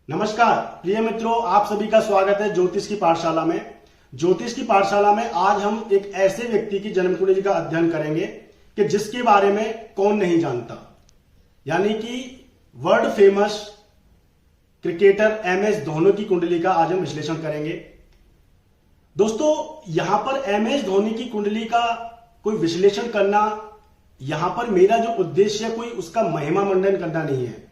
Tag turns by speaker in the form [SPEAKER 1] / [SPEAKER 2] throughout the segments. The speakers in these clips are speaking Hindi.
[SPEAKER 1] नमस्कार प्रिय मित्रों, आप सभी का स्वागत है ज्योतिष की पाठशाला में। ज्योतिष की पाठशाला में आज हम एक ऐसे व्यक्ति की जन्म कुंडली का अध्ययन करेंगे कि जिसके बारे में कौन नहीं जानता, यानी कि world famous cricketer MS Dhoni की कुंडली का आज हम विश्लेषण करेंगे। दोस्तों, यहां पर MS धोनी की कुंडली का कोई विश्लेषण करना, यहां पर मेरा जो उद्देश्य है कोई उसका महिमा मंडन करना नहीं है।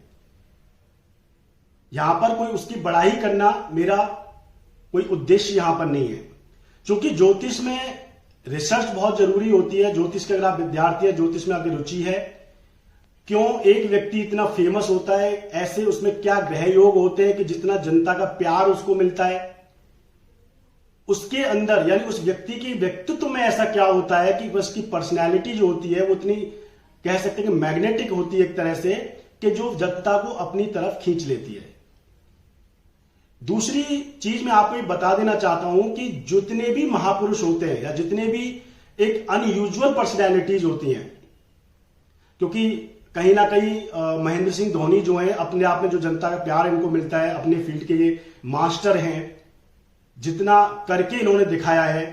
[SPEAKER 1] यहां पर कोई उसकी बड़ाई करना मेरा कोई उद्देश्य यहां पर नहीं है, क्योंकि ज्योतिष में रिसर्च बहुत जरूरी होती है। ज्योतिष के अगर आप विद्यार्थी है, ज्योतिष में आपकी रुचि है, क्यों एक व्यक्ति इतना फेमस होता है, ऐसे उसमें क्या ग्रह योग होते हैं कि जितना जनता का प्यार उसको मिलता है, उसके अंदर यानी उस व्यक्ति के व्यक्तित्व में ऐसा क्या होता है कि उसकी पर्सनैलिटी जो होती है वो इतनी कह सकते हैं कि मैग्नेटिक होती है एक तरह से, कि जो जनता को अपनी तरफ खींच लेती है। दूसरी चीज मैं आपको ये बता देना चाहता हूं कि जितने भी महापुरुष होते हैं या जितने भी एक अनयूजुअल पर्सनैलिटीज होती हैं, क्योंकि कहीं ना कहीं महेंद्र सिंह धोनी जो है अपने आप में जो जनता का प्यार इनको मिलता है, अपने फील्ड के ये मास्टर हैं, जितना करके इन्होंने दिखाया है,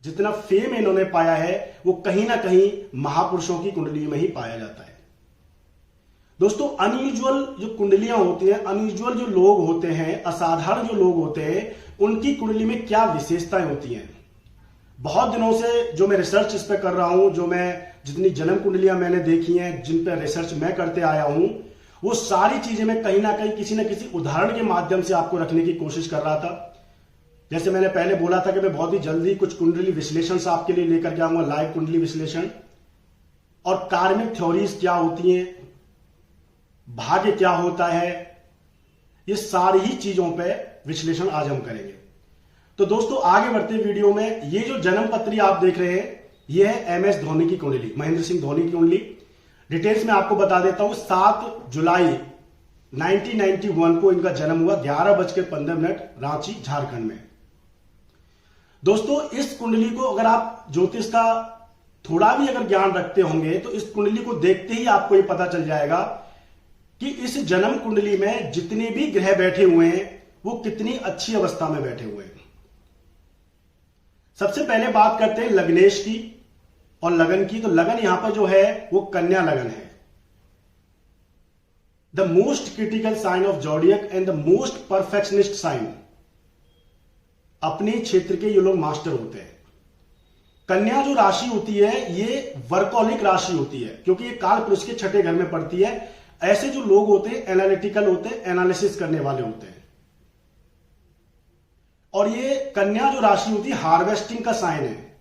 [SPEAKER 1] जितना फेम इन्होंने पाया है, वो कहीं ना कहीं महापुरुषों की कुंडली में ही पाया जाता है। दोस्तों, अनयूजुअल जो कुंडलियां होती हैं, अनयूजुअल जो लोग होते हैं, असाधारण जो लोग होते हैं, उनकी कुंडली में क्या विशेषताएं होती हैं। बहुत दिनों से जो मैं रिसर्च इस पे कर रहा हूं, जो मैं जितनी जन्म कुंडलियां मैंने देखी हैं, जिन पर रिसर्च मैं करते आया हूं, वो सारी चीजें मैं कहीं ना कहीं किसी न किसी उदाहरण के माध्यम से आपको रखने की कोशिश कर रहा था। जैसे मैंने पहले बोला था कि मैं बहुत ही जल्दी कुछ कुंडली विश्लेषण आपके लिए लेकर के आऊंगा, लाइव कुंडली विश्लेषण, और कार्मिक थ्योरीज क्या होती हैं, भाग्य क्या होता है, ये सारी ही चीजों पे विश्लेषण आज हम करेंगे। तो दोस्तों, आगे बढ़ते वीडियो में, ये जो जन्म पत्री आप देख रहे हैं, ये है MS धोनी की कुंडली, महेंद्र सिंह धोनी की कुंडली। डिटेल्स में आपको बता देता हूं। 7 जुलाई 1991 को इनका जन्म हुआ, 11:15 रांची, झारखंड में। दोस्तों, इस कुंडली को अगर आप ज्योतिष का थोड़ा भी अगर ज्ञान रखते होंगे तो इस कुंडली को देखते ही आपको ये पता चल जाएगा कि इस जन्म कुंडली में जितने भी ग्रह बैठे हुए हैं वो कितनी अच्छी अवस्था में बैठे हुए हैं। सबसे पहले बात करते हैं लग्नेश की और लगन की। तो लगन यहां पर जो है वो कन्या लगन है। The most critical sign of zodiac and the most perfectionist sign. अपने क्षेत्र के ये लोग मास्टर होते हैं। कन्या जो राशि होती है ये वर्कोलिक राशि होती है, क्योंकि ये काल पुरुष के छठे घर में पड़ती है। ऐसे जो लोग होते हैं एनालिटिकल होते हैं, एनालिसिस करने वाले होते हैं। और ये कन्या जो राशि होती है हार्वेस्टिंग का साइन है,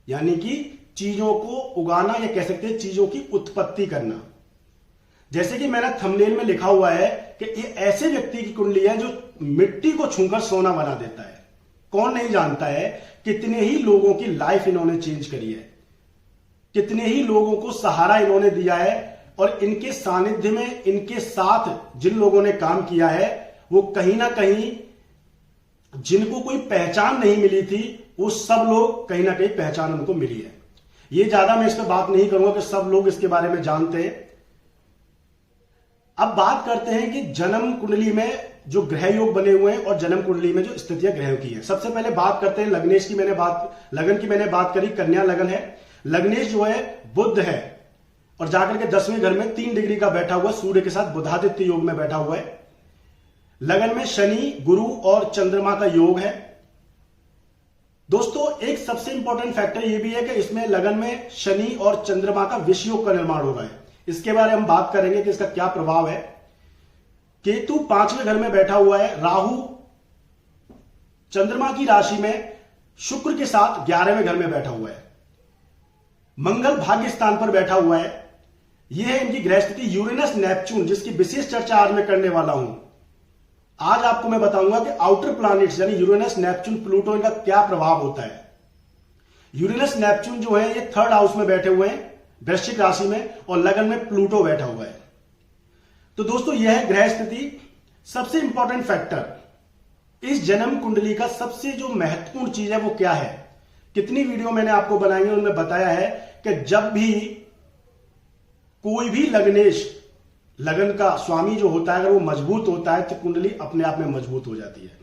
[SPEAKER 1] यानी कि चीजों को उगाना, या कह सकते हैं चीजों की उत्पत्ति करना। जैसे कि मैंने थंबनेल में लिखा हुआ है कि ये ऐसे व्यक्ति की कुंडली है जो मिट्टी को छूकर सोना बना देता है। कौन नहीं जानता है कितने ही लोगों की लाइफ इन्होंने चेंज करी है, कितने ही लोगों को सहारा इन्होंने दिया है, और इनके सानिध्य में, इनके साथ जिन लोगों ने काम किया है, वो कहीं ना कहीं जिनको कोई पहचान नहीं मिली थी, वो सब लोग कहीं ना कहीं पहचान उनको मिली है। ये ज्यादा मैं इस पर बात नहीं करूंगा कि सब लोग इसके बारे में जानते हैं। अब बात करते हैं कि जन्म कुंडली में जो ग्रह योग बने हुए हैं और जन्म कुंडली में जो स्थितियां ग्रहों की है। सबसे पहले बात करते हैं लगनेश की। लगन की मैंने बात करी, कन्या लगन है। लगनेश जो है बुध है, और जाकर के 10वें घर में 3 डिग्री का बैठा हुआ, सूर्य के साथ बुधादित्य योग में बैठा हुआ है। लगन में शनि, गुरु और चंद्रमा का योग है। दोस्तों, एक सबसे इंपॉर्टेंट फैक्टर यह भी है कि इसमें लगन में शनि और चंद्रमा का विष योग का निर्माण हो रहा है। इसके बारे में हम बात करेंगे कि इसका क्या प्रभाव है। केतु 5वें घर में बैठा हुआ है। राहु चंद्रमा की राशि में शुक्र के साथ 11वें घर में बैठा हुआ है। मंगल भाग्य स्थान पर बैठा हुआ है। यह है इनकी ग्रह स्थिति। यूरेनस नेपच्यून, जिसकी विशेष चर्चा आज मैं करने वाला हूं। आज आपको मैं बताऊंगा कि आउटर प्लैनेट्स यानी यूरेनस, नेपच्यून, प्लूटो, इनका क्या प्रभाव होता है। यूरेनस नेपच्यून जो है ये 3rd हाउस में बैठे हुए हैं, वृश्चिक राशि में, और लगन में प्लूटो बैठा हुआ है। तो दोस्तों, यह है ग्रह स्थिति। सबसे इंपॉर्टेंट फैक्टर इस जन्म कुंडली का, सबसे जो महत्वपूर्ण चीज है वो क्या है। कितनी वीडियो मैंने आपको बनाई है, उनमें बताया है कि जब भी कोई भी लग्नेश लगन का स्वामी जो होता है अगर वो मजबूत होता है तो कुंडली अपने आप में मजबूत हो जाती है।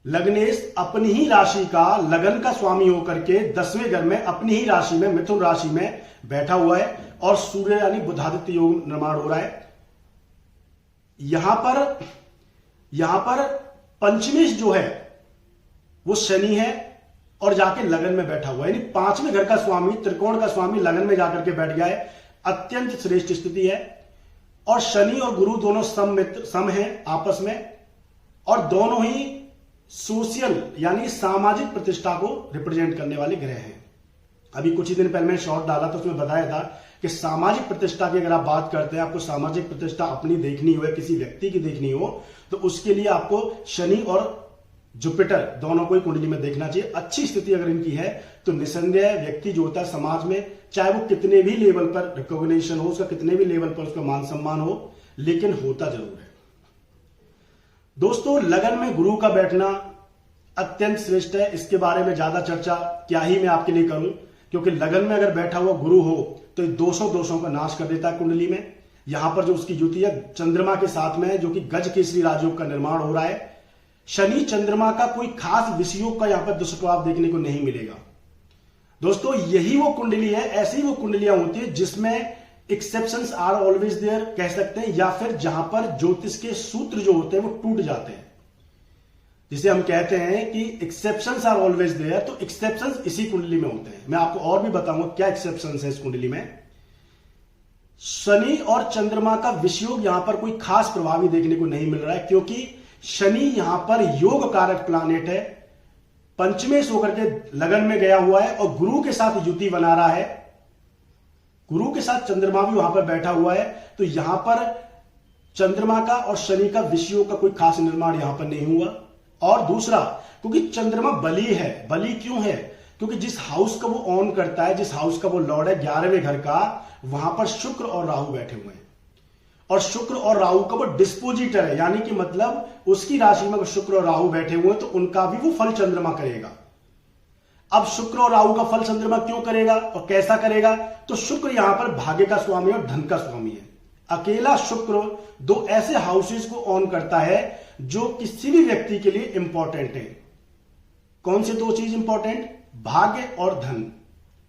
[SPEAKER 1] लग्नेश अपनी ही राशि का लगन का स्वामी होकर के 10वें घर में अपनी ही राशि में मिथुन राशि में बैठा हुआ है और सूर्य यानी बुधादित्य योग निर्माण हो रहा है। यहां पर पंचमेश जो है वो शनि है और जाके लगन में बैठा हुआ है, यानी 5वें घर का स्वामी त्रिकोण का स्वामी लगन में जाकर के बैठ गया है। अत्यंत श्रेष्ठ स्थिति है और शनि और गुरु दोनों सम हैं आपस में और दोनों ही सोशल यानी सामाजिक प्रतिष्ठा को रिप्रेजेंट करने वाले ग्रह हैं। अभी कुछ ही दिन पहले मैंने शॉर्ट डाला तो उसमें बताया था कि सामाजिक प्रतिष्ठा की अगर आप बात करते हैं, आपको सामाजिक प्रतिष्ठा अपनी देखनी हो या किसी व्यक्ति की देखनी हो तो उसके लिए आपको शनि और जुपिटर दोनों को ही कुंडली में देखना चाहिए। अच्छी स्थिति अगर इनकी है तो निसंदेह व्यक्ति जो होता है समाज में, चाहे वो कितने भी लेवल पर रिकॉग्निशन हो, उसका कितने भी लेवल पर उसका मान सम्मान हो, लेकिन होता जरूर है। दोस्तों, लगन में गुरु का बैठना अत्यंत श्रेष्ठ है। इसके बारे में ज्यादा चर्चा क्या ही मैं आपके लिए करूं, क्योंकि लगन में अगर बैठा हुआ गुरु हो तो ये दोषों का नाश कर देता है कुंडली में। यहां पर जो उसकी युति है चंद्रमा के साथ में है, जो कि गज केसरी राजयोग का निर्माण हो रहा है। शनि चंद्रमा का कोई खास विषयोग का यहां पर दुष्प्रभाव देखने को नहीं मिलेगा। दोस्तों, यही वो कुंडली है, ऐसी वो कुंडलियां होती है जिसमें एक्सेप्शंस आर ऑलवेज देयर कह सकते हैं, या फिर जहां पर ज्योतिष के सूत्र जो होते हैं वो टूट जाते हैं, जिसे हम कहते हैं कि एक्सेप्शंस आर ऑलवेज देयर। तो एक्सेप्शंस इसी कुंडली में होते हैं। मैं आपको और भी बताऊंगा क्या एक्सेप्शंस है इस कुंडली में। शनि और चंद्रमा का विषयोग यहां पर कोई खास प्रभावी देखने को नहीं मिल रहा है, क्योंकि शनि यहां पर योग कारक प्लानेट है, पंचमेश होकर के लगन में गया हुआ है और गुरु के साथ युति बना रहा है। गुरु के साथ चंद्रमा भी वहां पर बैठा हुआ है, तो यहां पर चंद्रमा का और शनि का विषयोग का कोई खास निर्माण यहां पर नहीं हुआ। और दूसरा, क्योंकि चंद्रमा बली है। बली क्यों है? क्योंकि जिस हाउस का वो ऑन करता है, जिस हाउस का वो लॉर्ड है 11वें घर का, वहां पर शुक्र और राहु बैठे हुए हैं और शुक्र और राहु का वो डिस्पोजिटर है, यानी कि मतलब उसकी राशि में शुक्र और राहु बैठे हुए हैं तो उनका भी वो फल चंद्रमा करेगा। अब शुक्र और राहु का फल चंद्रमा क्यों करेगा और कैसा करेगा? तो शुक्र यहां पर भाग्य का स्वामी और धन का स्वामी है। अकेला शुक्र दो ऐसे हाउसेस को ऑन करता है जो किसी भी व्यक्ति के लिए इंपॉर्टेंट है। कौन से दो चीज इंपॉर्टेंट? भाग्य और धन।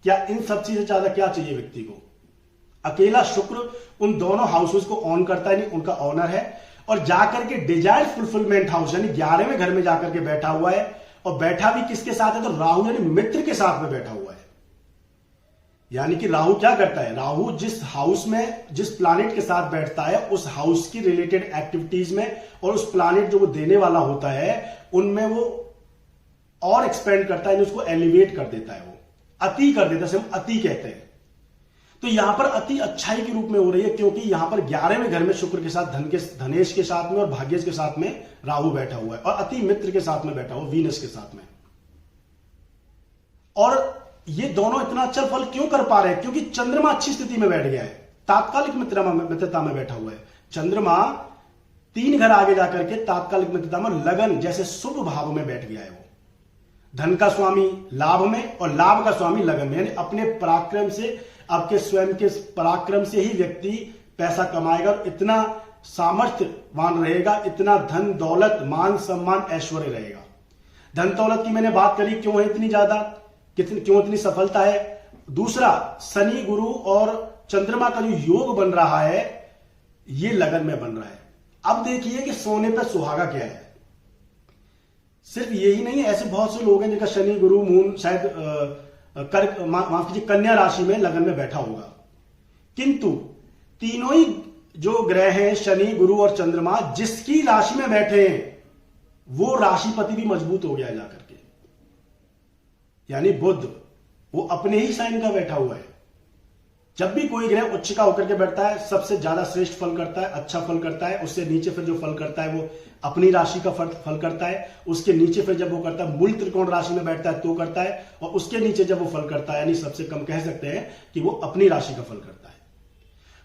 [SPEAKER 1] क्या इन सब चीज से ज्यादा क्या चाहिए व्यक्ति को? अकेला शुक्र उन दोनों हाउसेस को ऑन करता है, नहीं उनका ऑनर है, और जाकर के डिजायर फुलफिलमेंट हाउस यानी 11वें घर में जाकर के बैठा हुआ है। और बैठा भी किसके साथ है? तो राहु यानी मित्र के साथ में बैठा हुआ है। यानी कि राहु क्या करता है? राहु जिस हाउस में जिस प्लैनेट के साथ बैठता है उस हाउस की रिलेटेड एक्टिविटीज में और उस प्लैनेट जो वो देने वाला होता है उनमें वो और एक्सपेंड करता है, उसको एलिवेट कर देता है, वो अति कर देता है, हम अति कहते हैं। तो यहां पर अति अच्छाई के रूप में हो रही है, क्योंकि यहां पर 11वें घर में शुक्र के साथ धनेश के साथ में और भाग्येश के साथ में राहु बैठा हुआ है और अति मित्र के साथ में बैठा हुआ वीनस के साथ में। और ये दोनों इतना अच्छा फल क्यों कर पा रहे हैं? क्योंकि चंद्रमा अच्छी स्थिति में बैठ गया है, तात्कालिक मित्रता में बैठा हुआ है। चंद्रमा 3 घर आगे जाकर के तात्कालिक मित्रता में लगन जैसे शुभ भाव में बैठ गया है। वो धन का स्वामी लाभ में और लाभ का स्वामी लगन में, यानी अपने पराक्रम से, आपके स्वयं के पराक्रम से ही व्यक्ति पैसा कमाएगा और इतना सामर्थ्यवान रहेगा, इतना धन दौलत मान सम्मान ऐश्वर्य रहेगा। धन दौलत की मैंने बात करी, क्यों है इतनी ज्यादा, क्यों इतनी सफलता है? दूसरा, शनि गुरु और चंद्रमा का जो योग बन रहा है ये लगन में बन रहा है। अब देखिए कि सोने पर सुहागा क्या है। सिर्फ यही नहीं है, ऐसे बहुत से लोग हैं जिनका शनि गुरु मून शायद माफ कीजिए कन्या राशि में लगन में बैठा होगा, किंतु तीनों ही जो ग्रह हैं शनि गुरु और चंद्रमा जिसकी राशि में बैठे हैं वो राशिपति भी मजबूत हो गया है जाकर के, यानी बुध वो अपने ही साइन का बैठा हुआ है। जब भी कोई ग्रह उच्च का होकर के बैठता है सबसे ज्यादा श्रेष्ठ फल करता है, अच्छा फल करता है। उससे नीचे फिर जो फल करता है वो अपनी राशि का फल करता है। उसके नीचे फिर जब वो करता है मूल त्रिकोण राशि में बैठता है तो करता है, और उसके नीचे जब वो फल करता है यानी सबसे कम कह सकते हैं कि वो अपनी राशि का फल करता है।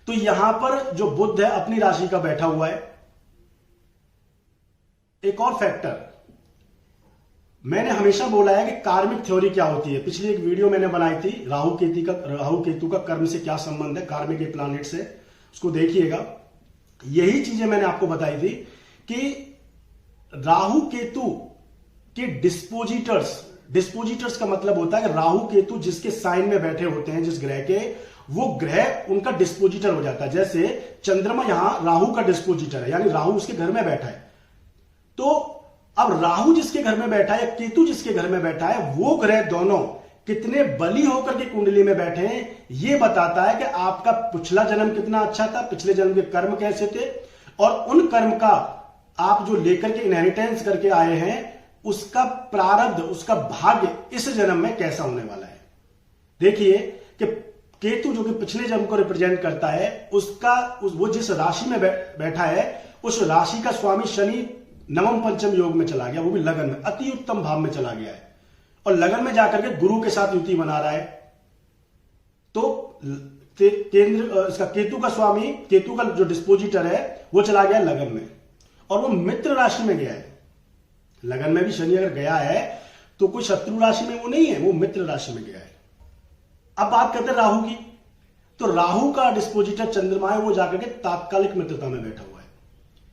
[SPEAKER 1] तो यहां पर जो बुध है अपनी राशि का बैठा हुआ है। एक और फैक्टर मैंने हमेशा बोला है कि कार्मिक थ्योरी क्या होती है। पिछली एक वीडियो मैंने बनाई थी राहु केतु का कर्म से क्या संबंध है कार्मिक के प्लैनेट से, उसको देखिएगा। यही चीजें मैंने आपको बताई थी कि राहु केतु के डिस्पोजिटर्स का मतलब होता है कि राहु केतु जिसके साइन में बैठे होते हैं, जिस ग्रह के, वो ग्रह उनका डिस्पोजिटर हो जाता है। जैसे चंद्रमा यहां राहु का डिस्पोजिटर है, यानी राहु उसके घर में बैठा है। तो अब राहु जिसके घर में बैठा है या केतु जिसके घर में बैठा है, वो ग्रह दोनों कितने बली होकर के कुंडली में बैठे हैं, ये बताता है कि आपका पिछला जन्म कितना अच्छा था, पिछले जन्म के कर्म कैसे थे, और उन कर्म का आप जो लेकर के इनहेरिटेंस करके आए हैं, उसका प्रारब्ध, उसका भाग्य इस जन्म में कैसा होने वाला है। देखिए कि केतु जो कि पिछले जन्म को रिप्रेजेंट करता है, वो जिस राशि में बैठा है, उस राशि का स्वामी शनि नवम पंचम योग में चला गया, वो भी लगन में, अति उत्तम भाव में चला गया है, और लगन में जाकर के गुरु के साथ युति बना रहा है। तो केंद्र इसका केतु का स्वामी, केतु का जो डिस्पोजिटर है, वो चला गया लगन में, और वो मित्र राशि में गया है। लगन में भी शनि अगर गया है तो कोई शत्रु राशि में वो नहीं है, वो मित्र राशि में गया है। अब बात करते हैं राहु की। तो राहु का डिस्पोजिटर चंद्रमा है, वो जाकर के तात्कालिक मित्रता में बैठा हुआ है।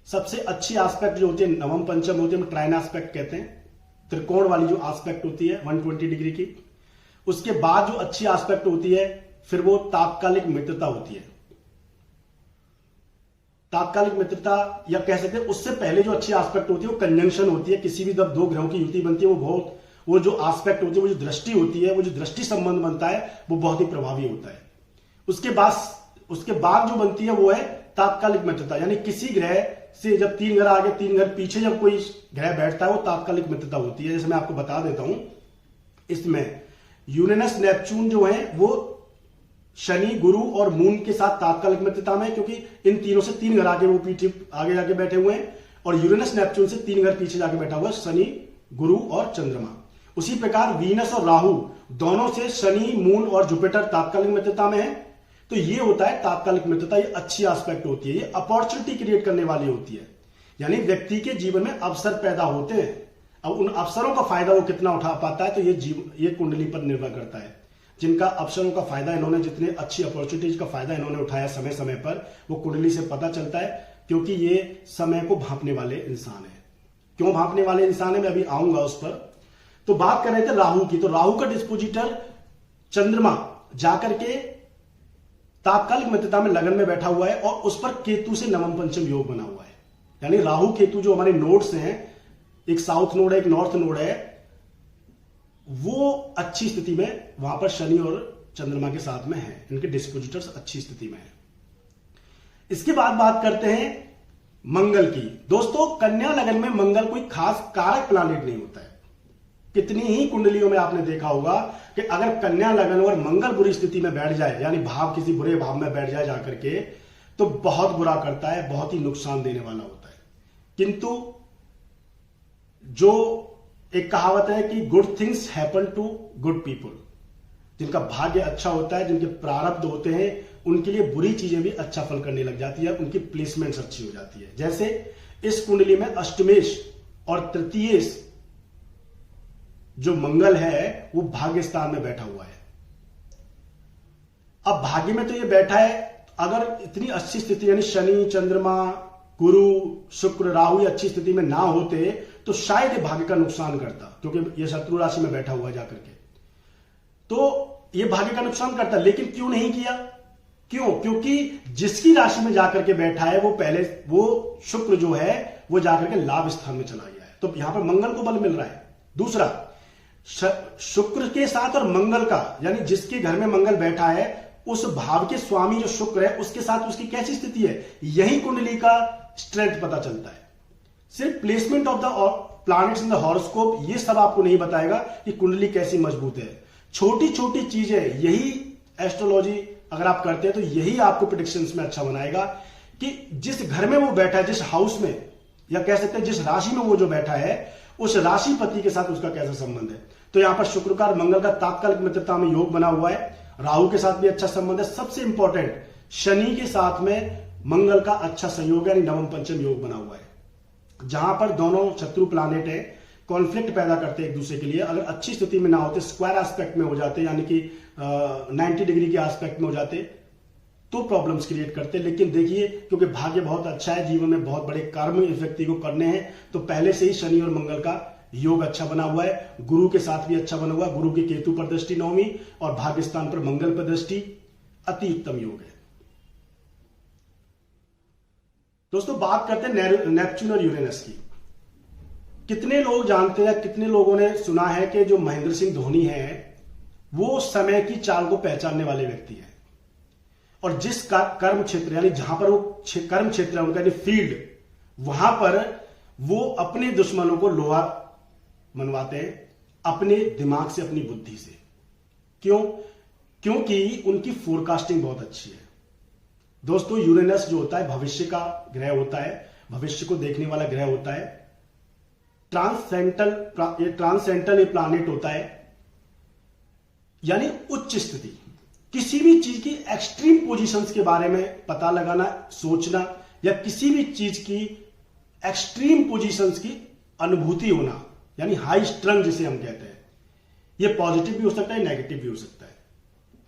[SPEAKER 1] सबसे अच्छी एस्पेक्ट जो होती है नवम पंचम होती है, ट्राइन एस्पेक्ट कहते हैं, त्रिकोण वाली जो एस्पेक्ट होती है 120 डिग्री की। उसके बाद जो अच्छी एस्पेक्ट होती है, फिर वो तात्कालिक मित्रता होती है। तात्कालिक मित्रता, या कह सकते हैं उससे पहले जो अच्छी एस्पेक्ट होती है वो कंजंक्शन होती है। किसी भी जब दो ग्रहों की युति बनती है, वो जो एस्पेक्ट होती है, वो जो दृष्टि होती है, वो जो दृष्टि संबंध बनता है, वो बहुत ही प्रभावी होता है। उसके बाद जो बनती है वो है तात्कालिक मित्रता, यानी किसी ग्रह से जब 3 घर आगे 3 घर पीछे जब कोई ग्रह बैठता है, वो तात्कालिक मित्रता होती है। जैसे मैं आपको बता देता हूं, इसमें यूरेनस नेपच्यून जो है वो शनि, गुरु और मून के साथ तात्कालिक मित्रता में, क्योंकि इन तीनों से 3 घर आगे वो पीछे आगे जाके बैठे हुए हैं, और यूरेनस नेपच्यून से 3 घर पीछे जाके बैठा हुआ है शनि, गुरु और चंद्रमा। उसी प्रकार वीनस और राहु दोनों से शनि, मून और जुपिटर तात्कालिक मित्रता में है। तो ये होता है तात्कालिक मित्रता। ये अच्छी एस्पेक्ट होती है, ये अपॉर्चुनिटी क्रिएट करने वाली होती है, यानी व्यक्ति के जीवन में अवसर पैदा होते हैं। अब उन अवसरों का फायदा वो कितना उठा पाता है, तो ये कुंडली पर निर्भर करता है। जिनका अवसरों का फायदा इन्होंने, जितने अच्छी अपॉर्चुनिटीज का फायदा इन्होंने उठाया समय समय पर, वो कुंडली से पता चलता है, क्योंकि ये समय को भांपने वाले इंसान है। क्यों भांपने वाले इंसान है, मैं अभी आऊंगा उस पर। तो बात कर रहे थे राहु की। तो राहु का डिस्पोजिटर चंद्रमा जाकर के तात्कालिक मित्रता में लगन में बैठा हुआ है, और उस पर केतु से नवम पंचम योग बना हुआ है। यानी राहु केतु जो हमारे नोड्स हैं, एक साउथ नोड है, एक नॉर्थ नोड है, वो अच्छी स्थिति में वहां पर शनि और चंद्रमा के साथ में है। इनके डिस्पोजिटर्स अच्छी स्थिति में है। इसके बाद बात करते हैं मंगल की। दोस्तों, कन्या लगन में मंगल कोई खास कारक प्लैनेट नहीं होता है। कितनी ही कुंडलियों में आपने देखा होगा कि अगर कन्या लगन और मंगल बुरी स्थिति में बैठ जाए, यानी भाव किसी बुरे भाव में बैठ जाए जाकर के, तो बहुत बुरा करता है, बहुत ही नुकसान देने वाला होता है। किंतु जो एक कहावत है कि good things happen to good people, जिनका भाग्य अच्छा होता है, जिनके प्रारब्ध होते हैं, उनके लिए बुरी चीजें भी अच्छा फल करने लग जाती है, उनकी प्लेसमेंट्स अच्छी हो जाती है। जैसे इस कुंडली में अष्टमेश और तृतीयेश जो मंगल है, वो भाग्य स्थान में बैठा हुआ है। अब भाग्य में तो ये बैठा है, अगर इतनी अच्छी स्थिति, यानी शनि, चंद्रमा, गुरु, शुक्र, राहु अच्छी स्थिति में ना होते, तो शायद ये भाग्य का नुकसान करता, क्योंकि ये शत्रु राशि में बैठा हुआ जाकर के, तो ये भाग्य का नुकसान करता। लेकिन क्यों नहीं किया? क्यों? क्योंकि जिसकी राशि में जाकर के बैठा है, वो शुक्र जो है, वो जाकर के लाभ स्थान में चला गया है। तो यहां पर मंगल को बल मिल रहा है। दूसरा, शुक्र के साथ और मंगल का, यानी जिसके घर में मंगल बैठा है, उस भाव के स्वामी जो शुक्र है, उसके साथ उसकी कैसी स्थिति है, यही कुंडली का स्ट्रेंथ पता चलता है। सिर्फ placement of the planets in the horoscope ये सब आपको नहीं बताएगा कि कुंडली कैसी मजबूत है। छोटी छोटी चीजें, यही एस्ट्रोलॉजी अगर आप करते हैं तो यही आपको प्रेडिक्शंस में अच्छा बनाएगा कि जिस घर में वो बैठा है, जिस हाउस में, या कह सकते हैं जिस राशि में वो जो बैठा है, उस राशिपति के साथ उसका कैसा संबंध है। तो यहां पर शुक्र का और मंगल का तात्कालिक मित्रता में योग बना हुआ है। राहु के साथ भी अच्छा संबंध है। सबसे इंपॉर्टेंट, शनि के साथ में मंगल का अच्छा संयोग है, यानी नवम पंचम योग बना हुआ है, जहां पर दोनों शत्रु प्लैनेट है, कॉन्फ्लिक्ट पैदा करते हैं एक दूसरे के लिए। अगर अच्छी स्थिति में ना होते, स्क्वायर एस्पेक्ट में हो जाते, यानी कि 90 डिग्री के एस्पेक्ट में हो जाते, तो प्रॉब्लम्स क्रिएट करते हैं। लेकिन देखिए, क्योंकि भाग्य बहुत अच्छा है, जीवन में बहुत बड़े कर्म इस व्यक्ति को करने हैं, तो पहले से ही शनि और मंगल का योग अच्छा बना हुआ है, गुरु के साथ भी अच्छा बना हुआ है, गुरु की केतु पर दृष्टि नवमी और भाग्य स्थान पर मंगल पर दृष्टि, अति उत्तम योग है। दोस्तों बात करते हैं नेपच्यून और यूरेनस की। कितने लोग जानते हैं, कितने लोगों ने सुना है कि जो महेंद्र सिंह धोनी है वो समय की चाल को पहचानने वाले व्यक्ति हैं, और जिस कर्म क्षेत्र यानी जहां पर वो कर्म क्षेत्र है उनका, यानी फील्ड, वहां पर वो अपने दुश्मनों को लोहा मनवाते हैं अपने दिमाग से, अपनी बुद्धि से। क्यों? क्योंकि उनकी फोरकास्टिंग बहुत अच्छी है। दोस्तों यूरेनस जो होता है भविष्य का ग्रह होता है, भविष्य को देखने वाला ग्रह होता है, ट्रांसेंडेंटल ये प्लैनेट होता है, यानी उच्च स्थिति। किसी भी चीज की एक्सट्रीम पोजीशंस के बारे में पता लगाना, सोचना, या किसी भी चीज की एक्सट्रीम पोजीशंस की अनुभूति होना, यानी हाई स्ट्रंग जिसे हम कहते हैं, यह पॉजिटिव भी हो सकता है, नेगेटिव भी हो सकता है।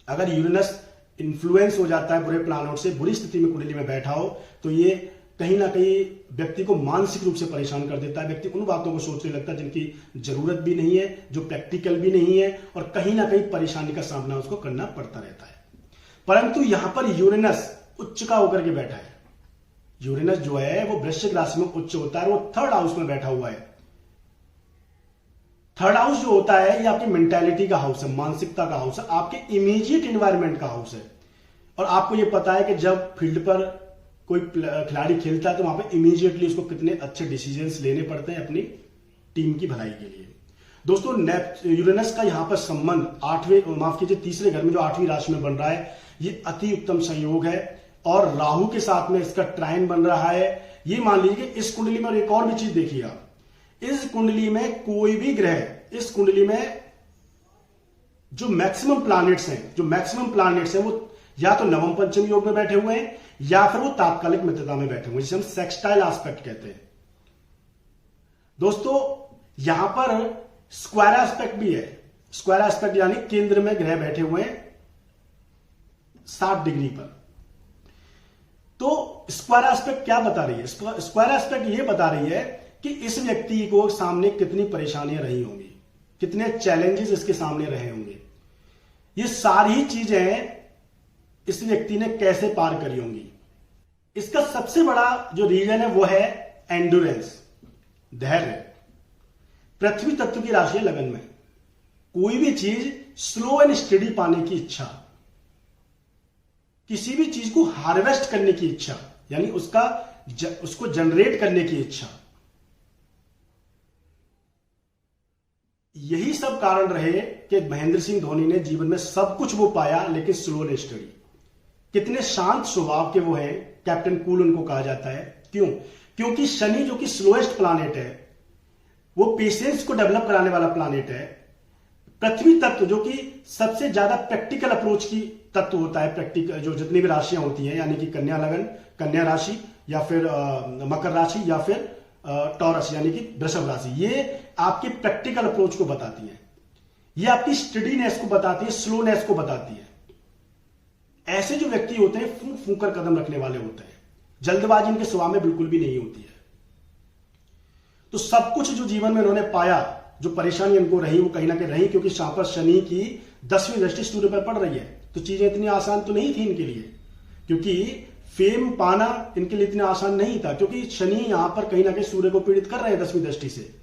[SPEAKER 1] अगर यूरेनस इन्फ्लुएंस हो जाता है बुरे प्लानों से, बुरी स्थिति में कुंडली में बैठा हो, तो ये कहीं ना कहीं व्यक्ति को मानसिक रूप से परेशान कर देता है। व्यक्ति उन बातों को सोचने लगता है जिनकी जरूरत भी नहीं है, जो प्रैक्टिकल भी नहीं है, और कहीं ना कहीं परेशानी का सामना उसको करना पड़ता रहता है। परंतु यहां पर यूरेनस उच्च का होकर के बैठा है। यूरेनस जो है वो वृश्चिक राशि में उच्च होता है, वो थर्ड हाउस में बैठा हुआ है। थर्ड हाउस जो होता है ये आपकी मेंटालिटी का हाउस है, मानसिकता का हाउस है, आपके इमीडिएट एनवायरमेंट का हाउस है। और आपको ये पता है कि जब फील्ड पर कोई खिलाड़ी खेलता है तो वहां पे इमीडिएटली उसको कितने अच्छे डिसीजंस लेने पड़ते हैं अपनी टीम की भलाई के लिए। दोस्तों यूरेनस का यहां पर संबंध तीसरे घर में जो 8वीं राशि में बन रहा है, ये अति उत्तम संयोग है, और राहु के साथ में इसका ट्राइन बन रहा है। ये मान लीजिए कि इस कुंडली में, और एक और भी चीज देखिएगा, इस कुंडली में कोई भी ग्रह, इस कुंडली में जो मैक्सिमम प्लैनेट्स हैं वो या तो नवम पंचम योग में बैठे हुए हैं, या फिर वो तात्कालिक मित्रता में बैठे हुए हैं, जिसे हम सेक्सटाइल एस्पेक्ट कहते हैं। दोस्तों यहां पर स्क्वायर एस्पेक्ट भी है। स्क्वायर एस्पेक्ट यानी केंद्र में ग्रह बैठे हुए हैं 60 डिग्री पर। तो स्क्वायर एस्पेक्ट क्या बता रही है? स्क्वायर एस्पेक्ट ये बता रही है कि इस व्यक्ति को सामने कितनी परेशानियां रही होंगी, कितने चैलेंजेस इसके सामने रहे होंगे, ये सारी चीजें इस व्यक्ति ने कैसे पार करी होंगी। इसका सबसे बड़ा जो रीजन है वो है एंडुरेंस, धैर्य। पृथ्वी तत्व की राशि है लगन में, कोई भी चीज स्लो एंड स्टेडी पाने की इच्छा, किसी भी चीज को हार्वेस्ट करने की इच्छा, यानी उसको जनरेट करने की इच्छा, यही सब कारण रहे कि महेंद्र सिंह धोनी ने जीवन में सब कुछ वो पाया, लेकिन स्लो एंड स्टडी। कितने शांत स्वभाव के वो हैं, कैप्टन कूल उनको कहा जाता है। क्यों? क्योंकि शनि जो कि स्लोएस्ट प्लैनेट है, वो पेशेंस को डेवलप कराने वाला प्लैनेट है। पृथ्वी तत्व जो कि सबसे ज्यादा प्रैक्टिकल अप्रोच की तत्व होता है, प्रैक्टिकल जो जितनी भी राशियां होती हैं, यानी कि कन्या लगन, कन्या राशि, या फिर मकर राशि, या फिर टॉरस यानी कि वृषभ राशि, ये आपकी प्रैक्टिकल अप्रोच को बताती है, ये आपकी स्टडीनेस को बताती है, स्लोनेस को बताती है। ऐसे जो व्यक्ति होते हैं फूंक फूंक कर कदम रखने वाले होते हैं, जल्दबाजी इनके स्वभाव में बिल्कुल भी नहीं होती है। तो सब कुछ जो जीवन में उन्होंने पाया, जो परेशानी इनको रही, वो कहीं ना कहीं रही क्योंकि यहां पर शनि की 10वीं दृष्टि सूर्य पर पड़ रही है। तो चीजें इतनी आसान तो नहीं थी इनके लिए, क्योंकि फेम पाना इनके लिए इतना आसान नहीं था, क्योंकि शनि यहां पर कहीं ना कहीं सूर्य को पीड़ित कर रहे हैं 10वीं दृष्टि से।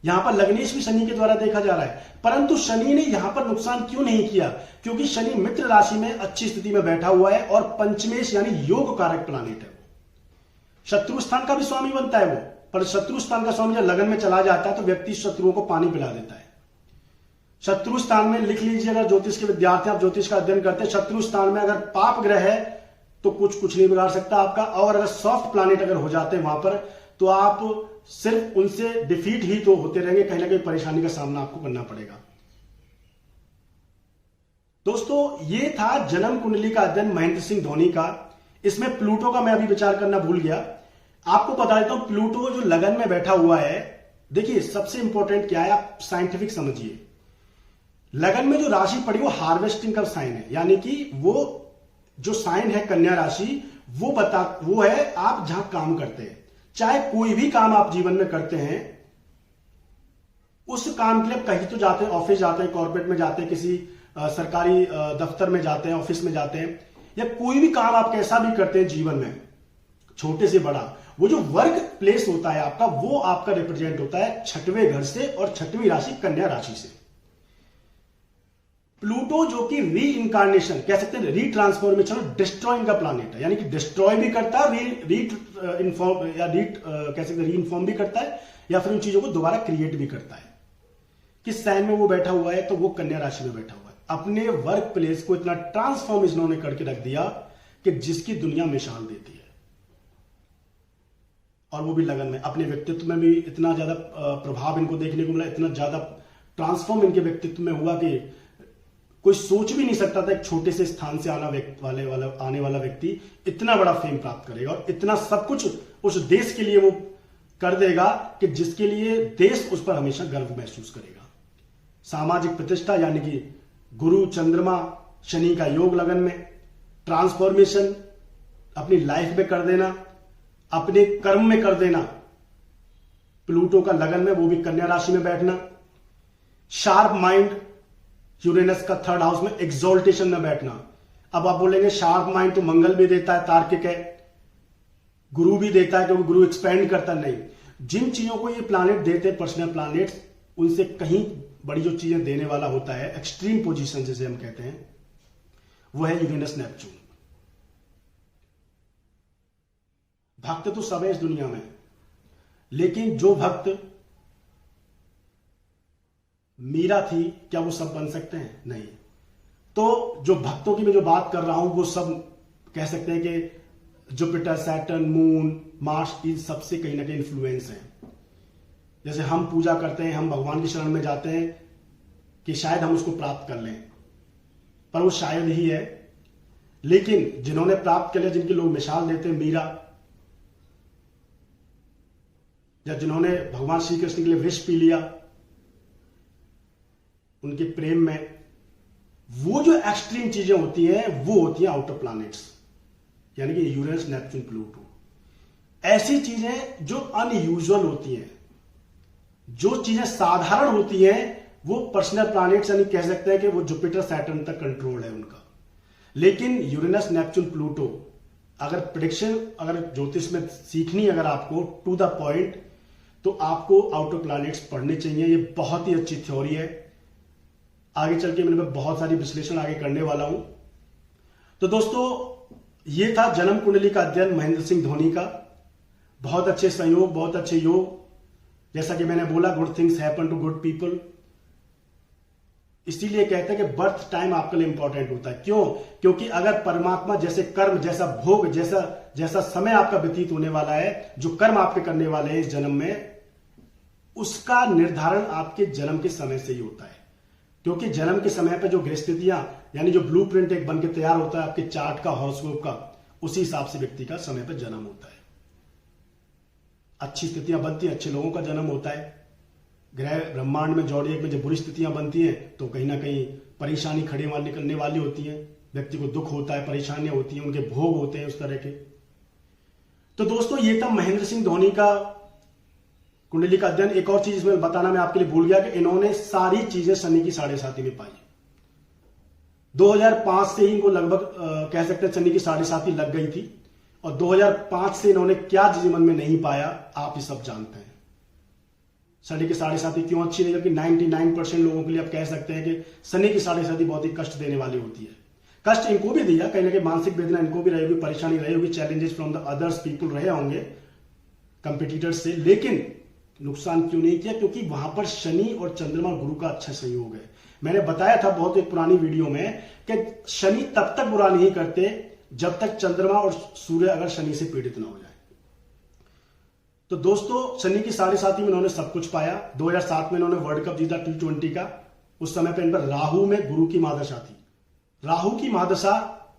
[SPEAKER 1] यहां पर लग्नेश भी शनि के द्वारा देखा जा रहा है, परंतु शनि ने यहां पर नुकसान क्यों नहीं किया? क्योंकि शनि मित्र राशि में अच्छी स्थिति में बैठा हुआ है, और पंचमेश यानी योग कारक प्लैनेट है। शत्रु स्थान का भी स्वामी बनता है वो, पर शत्रु स्थान का स्वामी जब लगन में चला जाता है तो व्यक्ति शत्रुओं को पानी पिला देता है। शत्रु स्थान में लिख लीजिए, अगर ज्योतिष के विद्यार्थी आप ज्योतिष का अध्ययन करते हैं, शत्रु स्थान में अगर पाप ग्रह है तो कुछ नहीं बिगाड़ सकता आपका, और अगर सॉफ्ट प्लैनेट अगर हो जाते हैं वहां पर, तो आप सिर्फ उनसे डिफीट ही तो होते रहेंगे, कहीं ना कहीं परेशानी का सामना आपको करना पड़ेगा। दोस्तों ये था जन्म कुंडली का अध्ययन महेंद्र सिंह धोनी का। इसमें प्लूटो का मैं अभी विचार करना भूल गया, आपको बता देता हूं। प्लूटो जो लगन में बैठा हुआ है, देखिए सबसे इंपॉर्टेंट क्या है, आप साइंटिफिक समझिए। लगन में जो राशि पड़ी वो हार्वेस्टिंग का साइन है, यानी कि वो जो साइन है कन्या राशि, वो है आप जहां काम करते हैं। चाहे कोई भी काम आप जीवन में करते हैं, उस काम के लिए कहीं तो जाते हैं, ऑफिस जाते हैं, कॉर्पोरेट में जाते हैं, किसी सरकारी दफ्तर में जाते हैं, ऑफिस में जाते हैं, या कोई भी काम आप कैसा भी करते हैं जीवन में, छोटे से बड़ा, वो जो वर्क प्लेस होता है आपका, वो आपका रिप्रेजेंट होता है छठवें घर से और छठवीं राशि कन्या राशि से। प्लूटो जो कि री इनकारनेशन कह सकते हैं, रीट्रांसफॉर्मेशन और डिस्ट्रॉइंग का प्लानिट है, यानी कि डिस्ट्रॉय भी करता है, कह सकते हैं री इन्फॉर्म भी करता है, या फिर उन चीजों को दोबारा क्रिएट भी करता है। किस साइन में वो बैठा हुआ है? तो वो कन्या राशि में बैठा हुआ है। अपने वर्क प्लेस को इतना ट्रांसफॉर्म इन्होंने करके रख दिया कि जिसकी दुनिया मिसाल देती है, और वो भी लगन में। अपने व्यक्तित्व में भी इतना ज्यादा प्रभाव इनको देखने को मिला, इतना ज्यादा ट्रांसफॉर्म इनके व्यक्तित्व में हुआ कि कोई सोच भी नहीं सकता था एक छोटे से स्थान से आने वाला व्यक्ति इतना बड़ा फेम प्राप्त करेगा और इतना सब कुछ उस देश के लिए वो कर देगा कि जिसके लिए देश उस पर हमेशा गर्व महसूस करेगा। सामाजिक प्रतिष्ठा, यानी कि गुरु चंद्रमा शनि का योग लगन में, ट्रांसफॉर्मेशन अपनी लाइफ में कर देना, अपने कर्म में कर देना, प्लूटो का लगन में, वो भी कन्या राशि में बैठना, शार्प माइंड, यूरेनस का थर्ड हाउस में एक्सॉल्टेशन में बैठना। अब आप बोलेंगे शार्प माइंड तो मंगल भी देता है, तार्किक है, गुरु भी देता है क्योंकि गुरु एक्सपेंड करता नहीं। जिन चीजों को ये प्लैनेट देते हैं, पर्सनल प्लैनेट्स, उनसे कहीं बड़ी जो चीजें देने वाला होता है, एक्सट्रीम पोजीशन जिसे हम कहते हैं, वो है यूरेनस नेपच्यून। भक्त तो सब है इस दुनिया में, लेकिन जो भक्त मीरा थी, क्या वो सब बन सकते हैं? नहीं। तो जो भक्तों की मैं जो बात कर रहा हूं, वो सब कह सकते हैं कि जुपिटर, सैटर्न, मून, मार्स, इन सबसे कहीं ना कहीं इन्फ्लुएंस है। जैसे हम पूजा करते हैं, हम भगवान की शरण में जाते हैं कि शायद हम उसको प्राप्त कर लें, पर वो शायद ही है। लेकिन जिन्होंने प्राप्त कर लिया, जिनकी लोग मिसाल देते हैं, मीरा, या जिन्होंने भगवान श्री कृष्ण के लिए विष पी लिया उनके प्रेम में, वो जो एक्सट्रीम चीजें होती हैं, वो होती हैं आउटर प्लैनेट्स, यानी कि यूरेनस, नेपच्यून, प्लूटो। ऐसी चीजें जो अनयूजुअल होती हैं, जो चीजें साधारण होती हैं, वो पर्सनल प्लैनेट्स, यानी कह सकते हैं कि वो जुपिटर, सैटर्न तक कंट्रोल है उनका। लेकिन यूरेनस, नेपच्यून, प्लूटो, अगर प्रेडिक्शन, अगर ज्योतिष में सीखनी अगर आपको टू द पॉइंट, तो आपको आउटर प्लैनेट्स पढ़ने चाहिए। ये बहुत ही अच्छी थ्योरी है। आगे चल के मैं बहुत सारी विश्लेषण आगे करने वाला हूं। तो दोस्तों, ये था जन्म कुंडली का अध्ययन महेंद्र सिंह धोनी का। बहुत अच्छे संयोग, बहुत अच्छे योग। जैसा कि मैंने बोला, good things happen to good people. इसीलिए कहते हैं कि बर्थ टाइम आपके लिए इंपॉर्टेंट होता है। क्यों? क्योंकि अगर परमात्मा जैसे कर्म, जैसा भोग, जैसा समय आपका व्यतीत होने वाला है, जो कर्म आपके करने वाले हैं इस जन्म में, उसका निर्धारण आपके जन्म के समय से ही होता है। क्योंकि जन्म के समय पर जो गृहस्थितियां, यानी जो ब्लूप्रिंट एक बन के तैयार होता है आपके चार्ट का, हॉरोस्कोप का, उसी हिसाब से व्यक्ति का समय पर जन्म होता है। अच्छी स्थितियां बनती हैं, अच्छे लोगों का जन्म होता है। ग्रह ब्रह्मांड में जॉडिएक में जब बुरी स्थितियां बनती हैं, तो कहीं ना कहीं परेशानी खड़े निकलने वाली होती है। व्यक्ति को दुख होता है, परेशानियां होती हैं, उनके भोग होते हैं उस तरह के। तो दोस्तों, ये था महेंद्र सिंह धोनी का कुंडली का अध्ययन। एक और चीज इसमें बताना मैं आपके लिए भूल गया कि इन्होंने सारी चीजें शनि की 7.5 में पाई। 2005 से ही इनको लगभग कह सकते हैं शनि की 7.5 लग गई थी, और 2005 से इन्होंने क्या जीवन में नहीं पाया, आप ही सब जानते हैं। शनि की 7.5 क्यों अच्छी नहीं? क्योंकि 99% लोगों के लिए आप कह सकते हैं कि शनि की 7.5 बहुत ही कष्ट देने वाली होती है। कष्ट इनको भी दिया, कहीं ना कहीं मानसिक वेदना इनको भी रही होगी, परेशानी रही होगी, challenges from the others people रहे होंगे, कंपिटिटर्स से। लेकिन नुकसान क्यों नहीं किया? क्योंकि वहां पर शनि और चंद्रमा और गुरु का अच्छा संयोग है। मैंने बताया था बहुत एक पुरानी वीडियो में कि शनि तब तक बुरा नहीं करते जब तक चंद्रमा और सूर्य अगर शनि से पीड़ित ना हो जाए। तो दोस्तों, शनि की 7.5 में इन्होंने सब कुछ पाया। 2007 में इन्होंने वर्ल्ड कप जीता T20 का। उस समय पर इन पर राहु में गुरु की महादशा थी। राहु की महादशा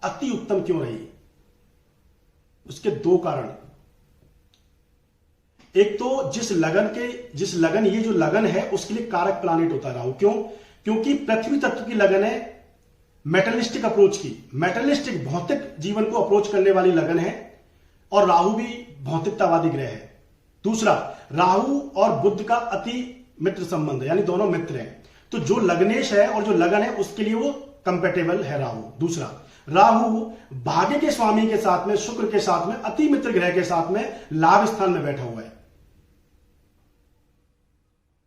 [SPEAKER 1] अति उत्तम क्यों रही? उसके दो कारण। एक तो जिस लगन, ये जो लगन है उसके लिए कारक प्लानेट होता है राहु। क्यों? क्योंकि पृथ्वी तत्व की लगन है, मेटलिस्टिक अप्रोच की, मेटलिस्टिक भौतिक जीवन को अप्रोच करने वाली लगन है, और राहु भी भौतिकतावादी ग्रह है। दूसरा, राहु और बुध का अति मित्र संबंध है, यानी दोनों मित्र हैं। तो जो लग्नेश है और जो लगन है उसके लिए वो कंपेटेबल है राहु। दूसरा, राहु भाग्य के स्वामी के साथ में, शुक्र के साथ में, अति मित्र ग्रह के साथ में लाभ स्थान में बैठा हुआ है।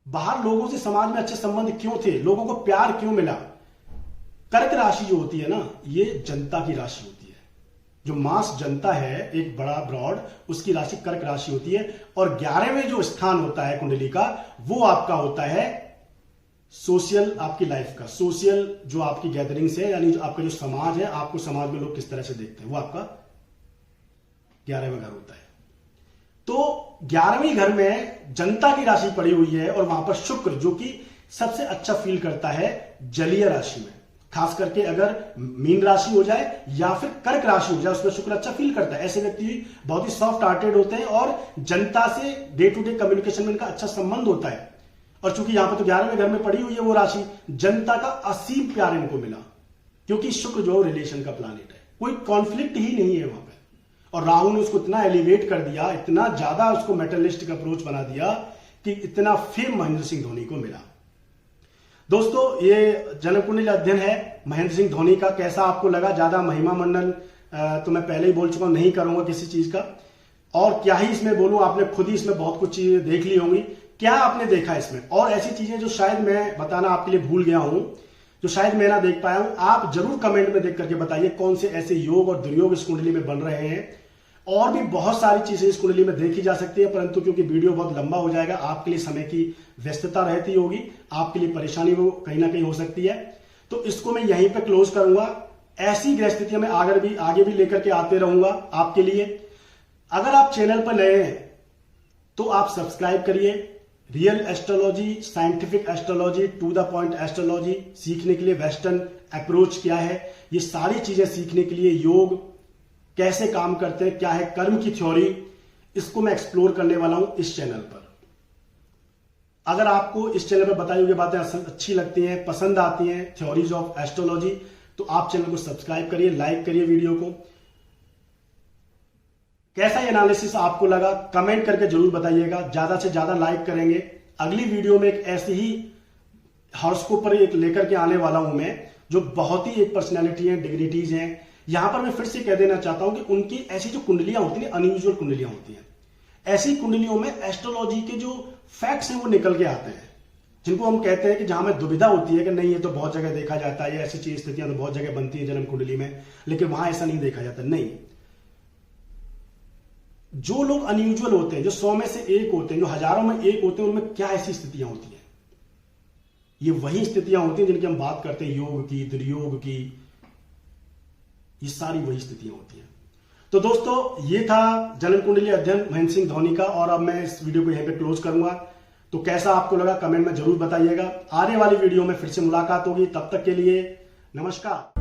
[SPEAKER 1] बाहर लोगों से समाज में अच्छे संबंध क्यों थे, लोगों को प्यार क्यों मिला? कर्क राशि जो होती है ना, ये जनता की राशि होती है। जो मास जनता है, एक बड़ा ब्रॉड, उसकी राशि कर्क राशि होती है। और 11वें जो स्थान होता है कुंडली का, वो आपका होता है सोशल, आपकी लाइफ का सोशल, जो आपकी गैदरिंग्स है, यानी जो आपका जो समाज है, आपको समाज में लोग किस तरह से देखते हैं, वो आपका 11वां घर होता है। तो 11वें घर में जनता की राशि पड़ी हुई है, और वहां पर शुक्र, जो कि सबसे अच्छा फील करता है जलीय राशि में, खास करके अगर मीन राशि हो जाए या फिर कर्क राशि हो जाए, उसमें शुक्र अच्छा फील करता है। ऐसे व्यक्ति बहुत ही सॉफ्ट हार्टेड होते हैं और जनता से डे टू डे कम्युनिकेशन में इनका अच्छा संबंध होता है। और चूंकि यहां पर तो 11वें घर में पड़ी हुई है वो राशि, जनता का असीम प्यार इनको मिला, क्योंकि शुक्र जो रिलेशन का प्लैनेट है, कोई कॉन्फ्लिक्ट ही नहीं है वहां पर। और राहु ने उसको इतना एलिवेट कर दिया, इतना ज्यादा उसको मेटलिस्टिक अप्रोच बना दिया कि इतना फेम महेंद्र सिंह धोनी को मिला। दोस्तों, ये जन्म कुंडली अध्ययन है महेंद्र सिंह धोनी का। कैसा आपको लगा? ज्यादा महिमा मंडन तो मैं पहले ही बोल चुका हूं, नहीं करूंगा किसी चीज का, और क्या ही इसमें बोलूं, आपने खुद ही इसमें बहुत कुछ चीजें देख ली होंगी। क्या आपने देखा इसमें? और ऐसी चीजें जो शायद मैं बताना आपके लिए भूल गया हूं, जो शायद मैं ना देख पाया हूं, आप जरूर कमेंट में देख करके बताइए कौन से ऐसे योग और दुर्योग इस कुंडली में बन रहे हैं। और भी बहुत सारी चीजें इस कुंडली में देखी जा सकती है, परंतु क्योंकि वीडियो बहुत लंबा हो जाएगा, आपके लिए समय की व्यस्तता रहती होगी, आपके लिए परेशानी वो कहीं ना कहीं हो सकती है, तो इसको मैं यहीं पे क्लोज करूंगा। ऐसी ग्रह स्थितियों में आगे भी लेकर के आते रहूंगा आपके लिए। अगर आप चैनल पर नए हैं तो आप सब्सक्राइब करिए। Real astrology, scientific astrology, to the point astrology सीखने के लिए, वेस्टर्न अप्रोच क्या है, ये सारी चीजें सीखने के लिए, योग कैसे काम करते हैं, क्या है कर्म की थ्योरी, इसको मैं एक्सप्लोर करने वाला हूं इस चैनल पर। अगर आपको इस चैनल पर बताई हुई बातें अच्छी लगती हैं, पसंद आती हैं, थ्योरीज ऑफ एस्ट्रोलॉजी, तो आप चैनल को सब्सक्राइब करिए, लाइक करिए वीडियो को। कैसा ये एनालिसिस आपको लगा, कमेंट करके जरूर बताइएगा। ज्यादा से ज्यादा लाइक करेंगे। अगली वीडियो में एक ऐसी ही हॉरोस्कोप पर एक लेकर के आने वाला हूं मैं, जो बहुत ही एक पर्सनैलिटी है, डिग्निटीज हैं। यहां पर मैं फिर से कह देना चाहता हूं कि उनकी ऐसी जो कुंडलियां होती हैं, अनयूजुअल कुंडलियां होती हैं, ऐसी कुंडलियों में एस्ट्रोलॉजी के जो फैक्ट्स हैं वो निकल के आते हैं, जिनको हम कहते हैं कि जहां में दुविधा होती है कि नहीं ये तो बहुत जगह देखा जाता है, ये ऐसी चीज स्थितियां तो बहुत जगह बनती है जन्म कुंडली में, लेकिन वहां ऐसा नहीं देखा जाता। नहीं, जो लोग अनयूजुअल होते हैं, जो 100 में से 1 होते हैं, जो हजारों में 1 होते हैं, उनमें क्या ऐसी स्थितियां होती हैं? ये वही स्थितियां होती हैं जिनकी हम बात करते हैं, योग की, दुर्योग की, ये सारी वही स्थितियां होती हैं। तो दोस्तों, ये था जन्म कुंडली अध्ययन महेंद्र सिंह धोनी का, और अब मैं इस वीडियो को यहीं पे क्लोज करूंगा। तो कैसा आपको लगा कमेंट में जरूर बताइएगा। आने वाली वीडियो में फिर से मुलाकात होगी, तब तक के लिए नमस्कार।